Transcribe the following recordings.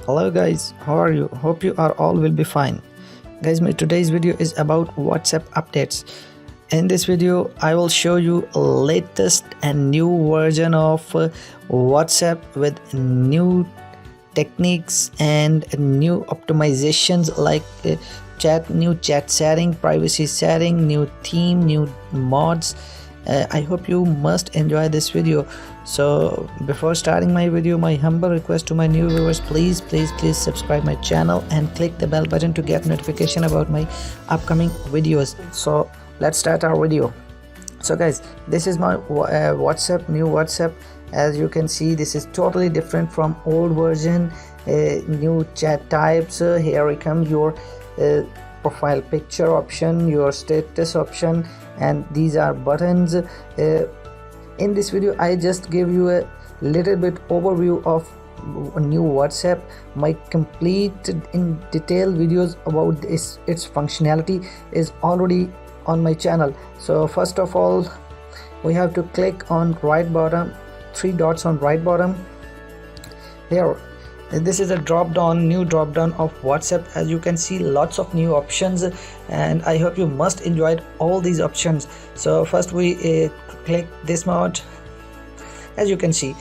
Hello guys, how are you? Hope you are all will be fine. Guys, my today's video is about WhatsApp updates. In this video, I will show you latest and new version of WhatsApp with new techniques and new optimizations like new chat setting, privacy setting, new theme, new mods. I hope you must enjoy this video. So before starting my video, my humble request to my new viewers, please subscribe my channel and click the bell button to get notification about my upcoming videos. So let's start our video. So guys, this is my WhatsApp, new WhatsApp. As you can see, this is totally different from old version. New chat types. Here we come your profile picture option, your status option, and these are buttons. In this video I just give you a little bit overview of new WhatsApp. My complete in detail videos about its functionality is already on my channel. So first of all, we have to click on right bottom, three dots on right bottom. Here, this is a new drop down of WhatsApp. As you can see, lots of new options, and I hope you must enjoy all these options. So first we click this mode. As you can see,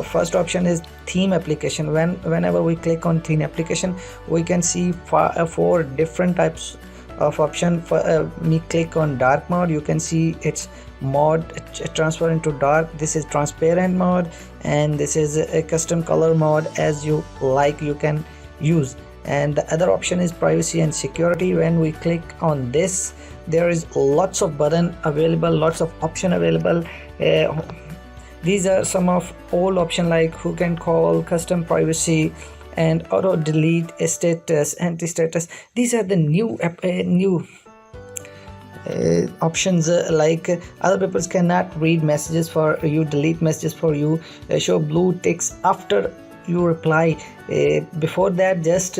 first option is theme application. Whenever we click on theme application, we can see four different types of option. For me click on dark mode, you can see it's mode transfer into dark. This is transparent mode, and this is a custom color mode. As you like, you can use. And the other option is privacy and security. When we click on this, there is lots of button available, lots of option available. These are some of old option like who can call, custom privacy, and auto delete, status, anti status. These are the new options. Like other people cannot read messages for you, delete messages for you, show blue ticks after you reply. Before that, just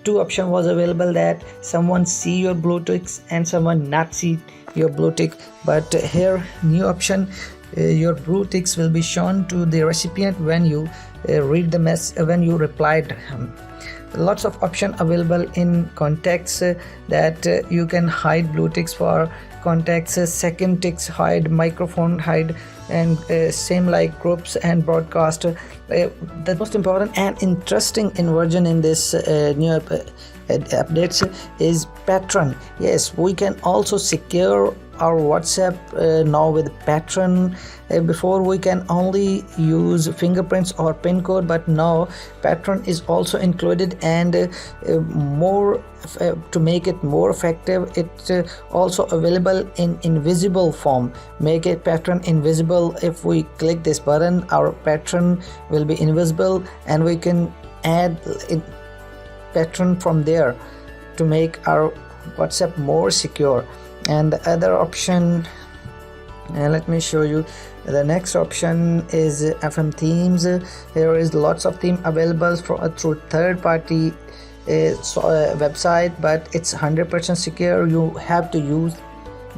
two option was available, that someone see your blue ticks and someone not see your blue tick. But here new option, your blue ticks will be shown to the recipient when you read the message, when you replied. Lots of option available in contacts, that you can hide blue ticks for contacts, second ticks hide, microphone hide, and same like groups and broadcast. The most important and interesting inversion in this new updates is Patron. Yes, we can also secure our WhatsApp now with Patron. Before we can only use fingerprints or pin code, but now Patron is also included, and more to make it more effective, it's also available in invisible form. Make it Patron invisible. If we click this button, our Patron will be invisible, and we can add Patron from there to make our WhatsApp more secure. And the other option, let me show you. The next option is FM themes. There is lots of theme available through third-party website, but it's 100% secure. You have to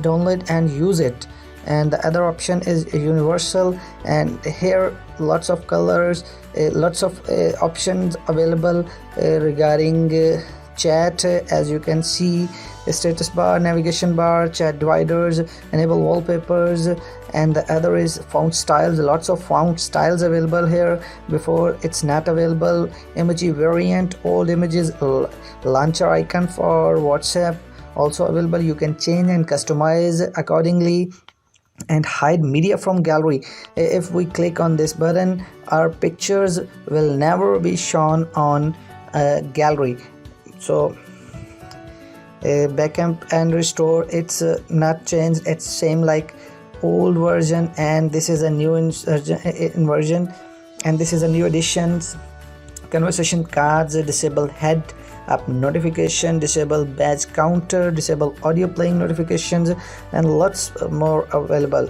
download and use it. And the other option is universal, and here lots of colors, lots of options available regarding chat. As you can see, status bar, navigation bar, chat dividers, enable wallpapers, and the other is font styles. Lots of font styles available here. Before it's not available. Emoji variant, old images, launcher icon for WhatsApp also available. You can change and customize accordingly, and hide media from gallery. If we click on this button, our pictures will never be shown on gallery. So backup and restore, it's not changed, it's same like old version, and this is a new version, and this is a new additions. Conversation cards, disable head up notification, disable badge counter, disable audio playing notifications, and lots more available.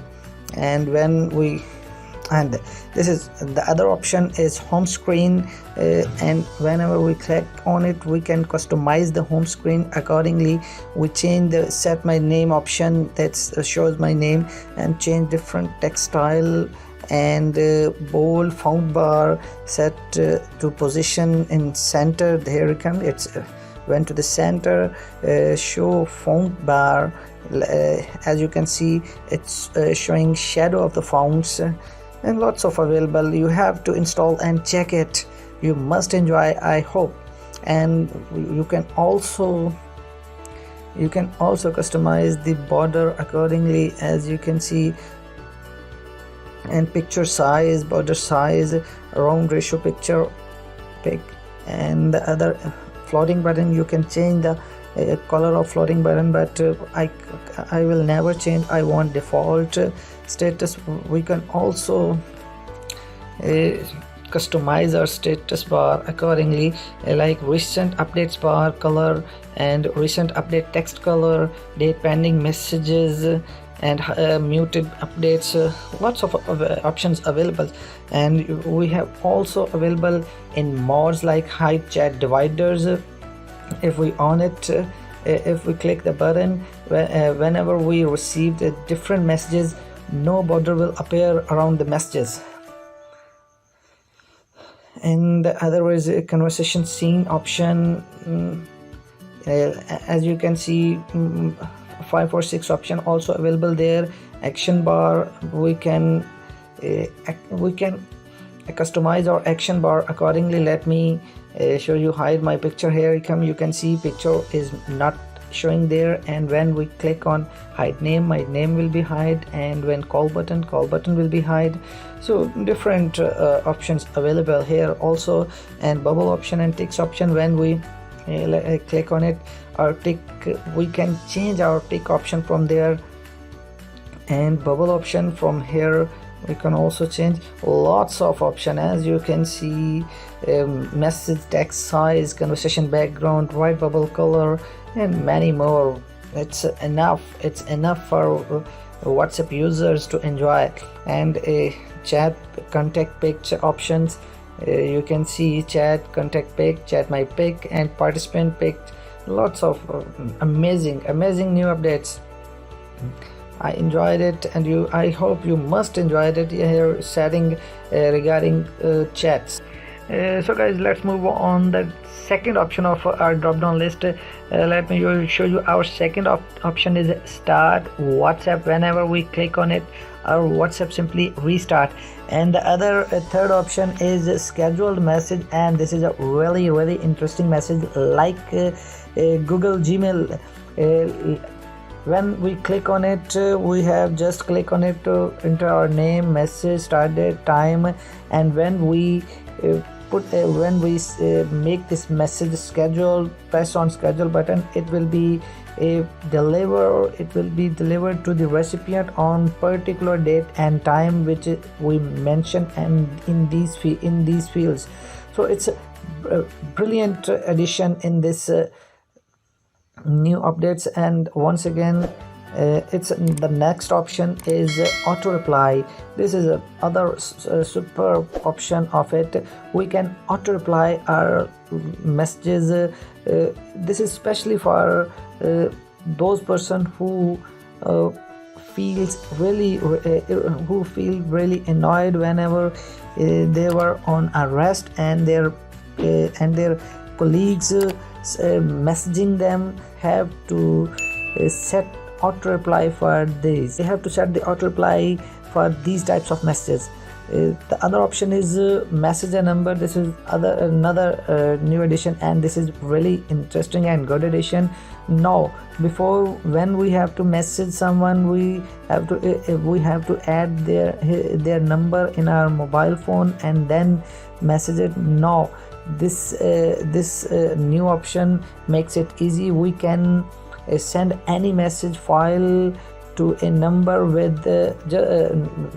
And this is the other option is home screen, and whenever we click on it, we can customize the home screen accordingly. We change the set my name option, that shows my name, and change different text style and bold font bar set to position in center. Here you come, it's went to the center. Show font bar, as you can see it's showing shadow of the fonts, and lots of available. You have to install and check it. You must enjoy, I hope. And you can also customize the border accordingly, as you can see, and picture size, border size, round ratio picture pick, and the other floating button. You can change the color of floating button, but I will never change. I want default status. We can also customize our status bar accordingly, like recent updates bar color and recent update text color, date pending messages, and muted updates. Lots of options available. And we have also available in mods like hide chat dividers. If we on it, if we click the button, whenever we receive different messages, no border will appear around the messages. And the other is a conversation scene option. As you can see, 5 or 6 option also available there. Action bar, we can customize our action bar accordingly. Let me show you. Hide my picture. Here you come, you can see picture is not showing there, and when we click on hide name, my name will be hide, and when call button will be hide. So different options available here also. And bubble option and ticks option, when we click on it, our tick, we can change our tick option from there, and bubble option from here we can also change. Lots of option, as you can see, message text size, conversation background, white bubble color, and many more. It's enough for WhatsApp users to enjoy. And a chat contact pic options, you can see chat contact pic, chat my pic, and participant pic. Lots of amazing new updates. I enjoyed it, and I hope you must enjoyed it. Here setting regarding chats. So guys, let's move on the second option of our drop down list. Let me show you. Our second option is start WhatsApp. Whenever we click on it, our WhatsApp simply restart. And the other third option is scheduled message, and this is a really interesting message, like Google Gmail. When we click on it, we have just click on it to enter our name, message, start date, time, and when we make this message schedule, press on schedule button, it will be delivered to the recipient on particular date and time which we mention, and in these fields. So it's a brilliant addition in this new updates. And once again, it's the next option is auto reply. This is a other super option of it. We can auto reply our messages. This is especially for those person who feel really annoyed whenever they were on arrest, and their colleagues messaging them have to set auto reply for this. They have to set the auto reply for these types of messages. The other option is messenger number. This is another new addition, and this is really interesting and good addition. Now, before, when we have to message someone, we have to add their number in our mobile phone and then message it. Now this new option makes it easy. We can send any message file to a number with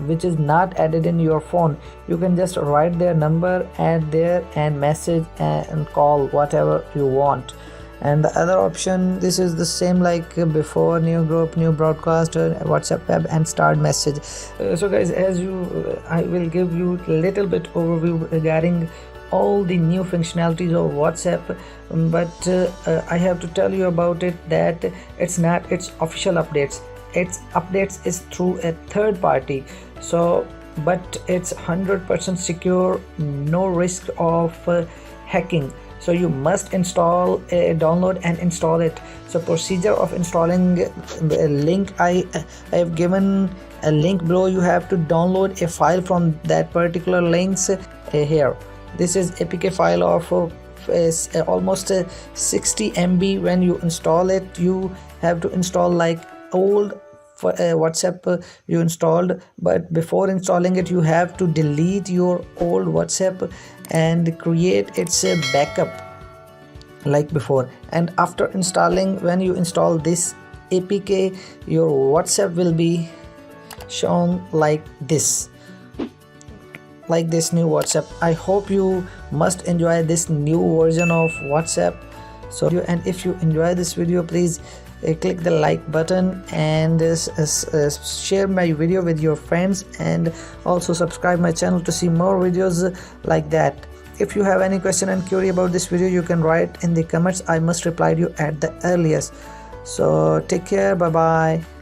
which is not added in your phone. You can just write their number, add there, and message and call whatever you want. And the other option, this is the same like before: new group, new broadcast, WhatsApp web, and start message. So guys, I will give you a little bit overview regarding all the new functionalities of WhatsApp, but I have to tell you about it that it's not its official updates. Its updates is through a third party. So but it's 100% secure, no risk of hacking. So you must download and install it. So procedure of installing, a link I have given a link below. You have to download a file from that particular links here. This is APK file of almost 60 MB. When you install it, you have to install like old WhatsApp you installed, but before installing it you have to delete your old WhatsApp and create its backup like before. And after installing, when you install this APK, your WhatsApp will be shown like this new WhatsApp. I hope you must enjoy this new version of WhatsApp. So, and if you enjoy this video, please click the like button and share my video with your friends, and also subscribe my channel to see more videos like that. If you have any question and query about this video, you can write in the comments. I must reply to you at the earliest. So take care, bye bye.